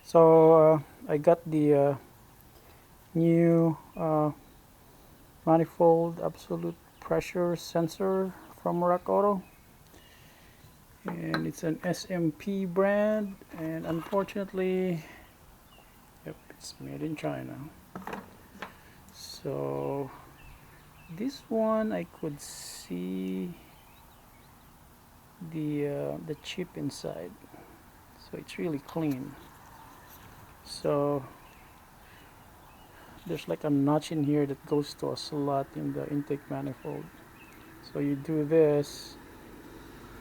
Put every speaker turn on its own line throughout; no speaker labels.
So I got the new manifold absolute pressure sensor from RockAuto, and it's an SMP brand, and unfortunately, yep, it's made in China. So this one I could see the chip inside, so it's really clean. So there's like a notch in here that goes to a slot in the intake manifold. So you do this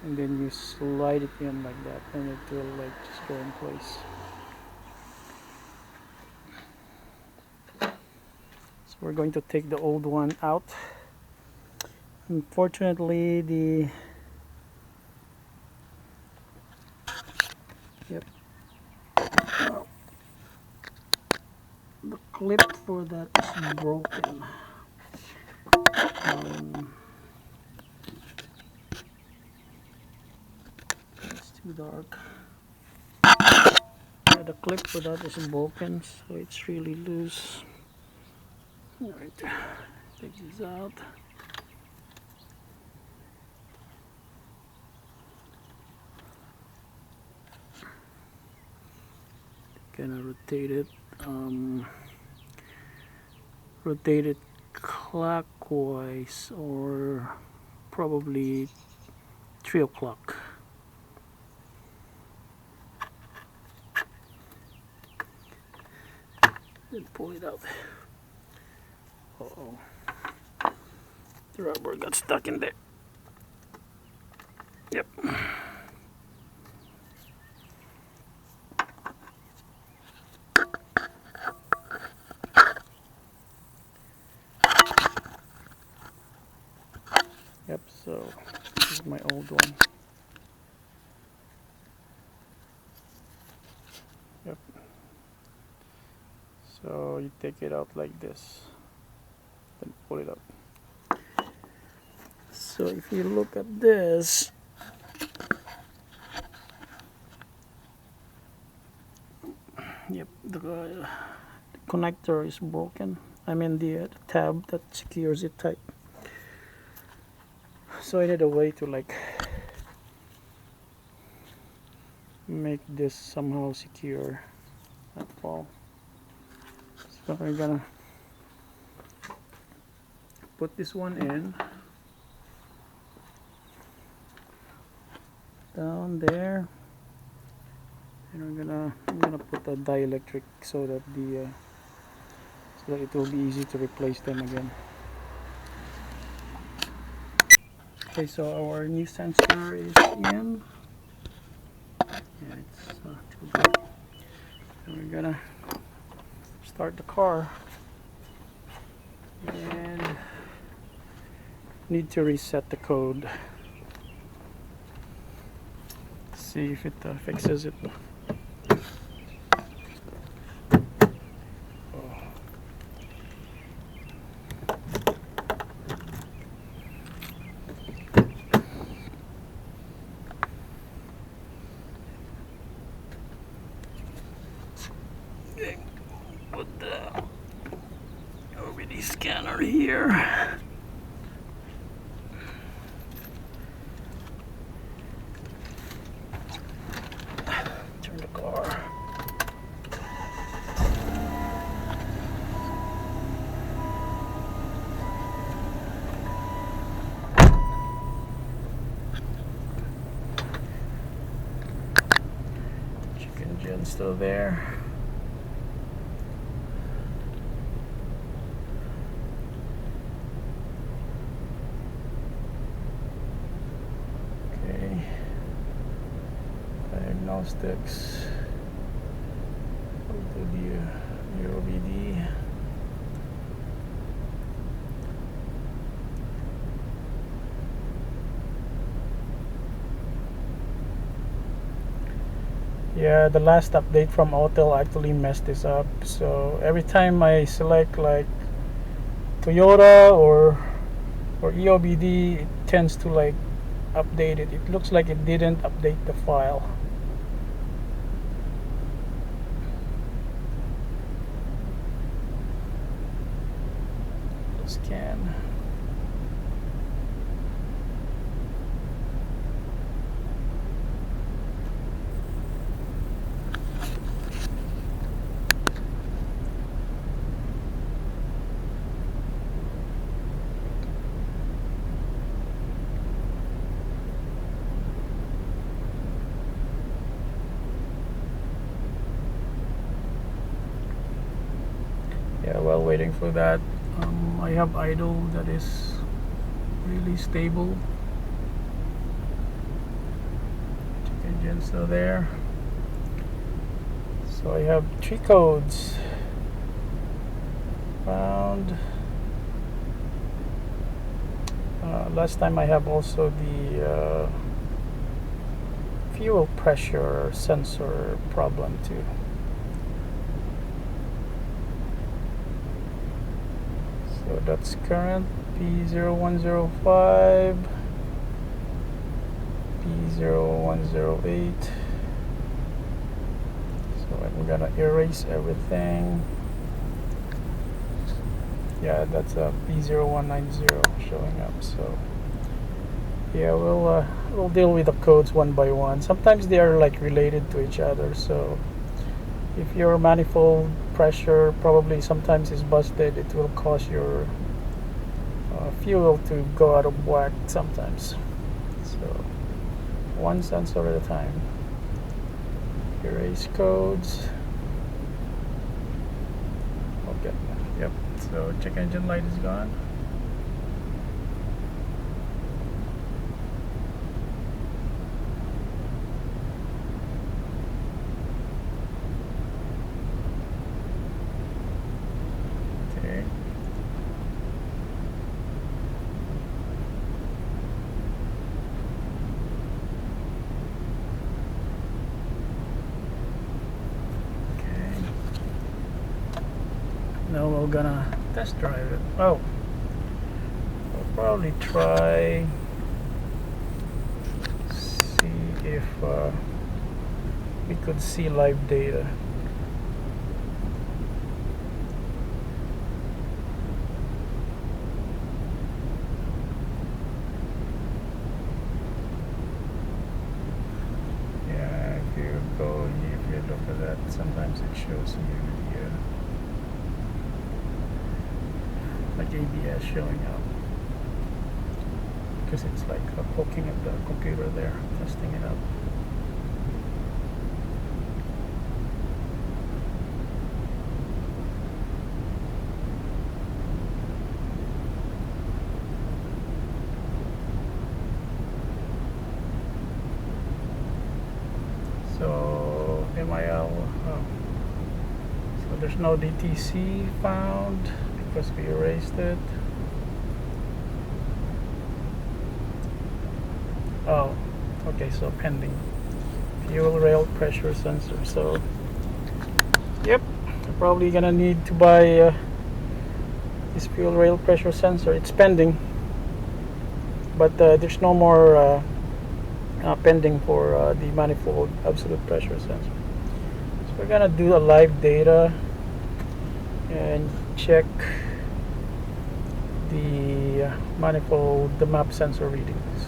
and then you slide it in like that, and it will like just go in place. So we're going to take the old one out. Unfortunately, the clip for that is broken. It's too dark. Yeah, the clip for that is broken, so it's really loose. Alright, take this out. Gonna rotate it clockwise, or probably 3 o'clock. Then pull it out. Uh-oh. The rubber got stuck in there. Yep. Yep, so this is my old one. Yep. So you take it out like this, then pull it up. So if you look at this, yep, the connector is broken. I mean the tab that secures it tight. So I need a way to like make this somehow secure, not fall. So we're gonna put this one in down there, and I'm gonna put a dielectric so that it will be easy to replace them again. Okay, so our new sensor is in. Yeah, it's too big. And we're gonna start the car, and need to reset the code. See if it fixes it. Put the OBD scanner here. Turn the car. Check engine still there. Diagnostics. Go to the OBD. Yeah, the last update from Autel actually messed this up. So every time I select like Toyota or EOBD, it tends to like update it. It looks like it didn't update the file. can. Yeah, while waiting for that, I have idle that is really stable. Check engine still there. So I have 3 codes found. Last time I have also the fuel pressure sensor problem too. So that's current P0105, P0108. So I'm gonna erase everything. Yeah, that's a P0190 showing up. So yeah, we'll deal with the codes one by one. Sometimes they are like related to each other. So if your manifold pressure probably sometimes is busted, it will cause your fuel to go out of whack sometimes. So one sensor at a time. Erase codes. Okay. Yep. So check engine light is gone. Okay. Now we're gonna test drive it. Oh, we'll probably try see if we could see live data. Yeah, if you look at that, sometimes it shows you the like ABS showing up, because it's like poking at the computer there, testing it out. So MIL, so there's no DTC found because we erased it. Oh, okay, so pending. Fuel rail pressure sensor. So, yep, I'm probably gonna need to buy this fuel rail pressure sensor. It's pending, but there's no more pending for the manifold absolute pressure sensor. So we're gonna do a live data and check the manifold, the map sensor readings.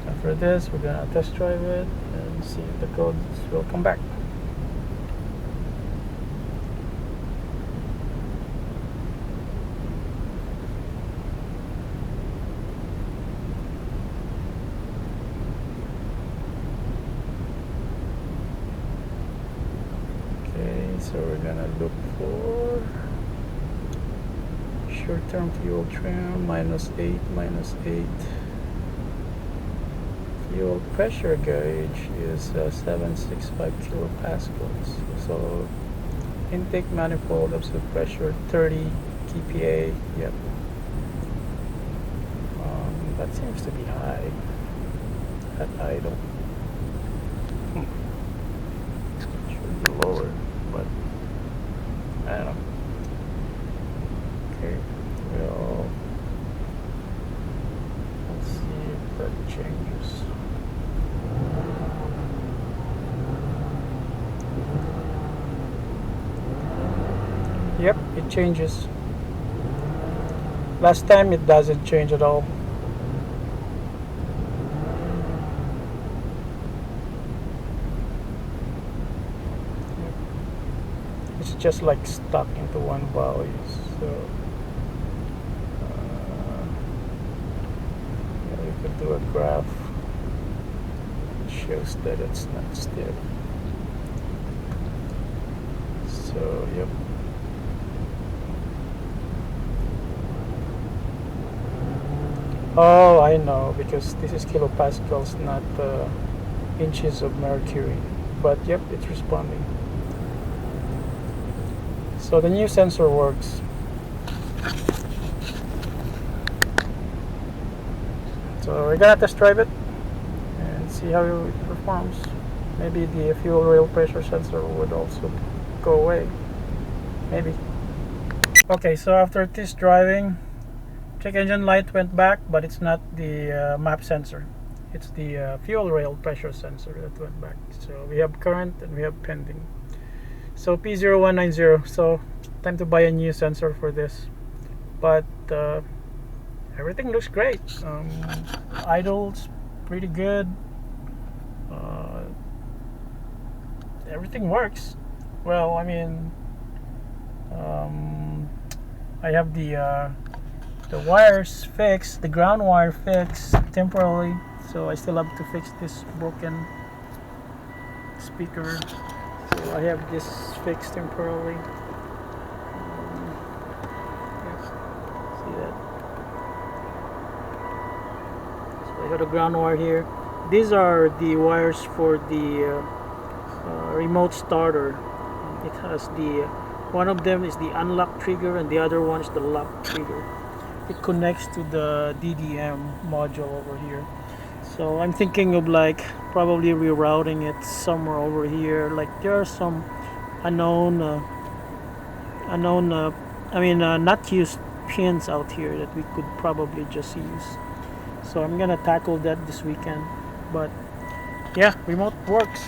After this, we're gonna test drive it and see if the codes will come back. So we're gonna look for short-term fuel trim -8, -8. Fuel pressure gauge is 765 kilopascals. So intake manifold absolute pressure 30 kPa. Yep. That seems to be high at idle. Should be lower, but I don't know. Okay, let's see if that changes. it changes. Last time it doesn't change at all. It's just like stuck into one value. So yeah, you could do a graph. It shows that it's not still. So yep. Oh, I know, because this is kilopascals, not inches of mercury. But yep, it's responding. So the new sensor works. So we're gonna test drive it and see how it performs. Maybe the fuel rail pressure sensor would also go away. Maybe. Okay, so after test driving, check engine light went back, but it's not the map sensor. It's the fuel rail pressure sensor that went back. So we have current and we have pending. So P0190. So time to buy a new sensor for this. But everything looks great. Idle's pretty good. Everything works. Well, I mean, I have the wires fixed, the ground wire fixed temporarily, so I still have to fix this broken speaker. So I have this fixed temporarily. Yes, see that? So I got a ground wire here. These are the wires for the remote starter. It has the one of them is the unlock trigger and the other one is the lock trigger. It connects to the DDM module over here. So I'm thinking of like probably rerouting it somewhere over here. Like there are some unknown not used pins out here that we could probably just use. So I'm gonna tackle that this weekend. But yeah, remote works.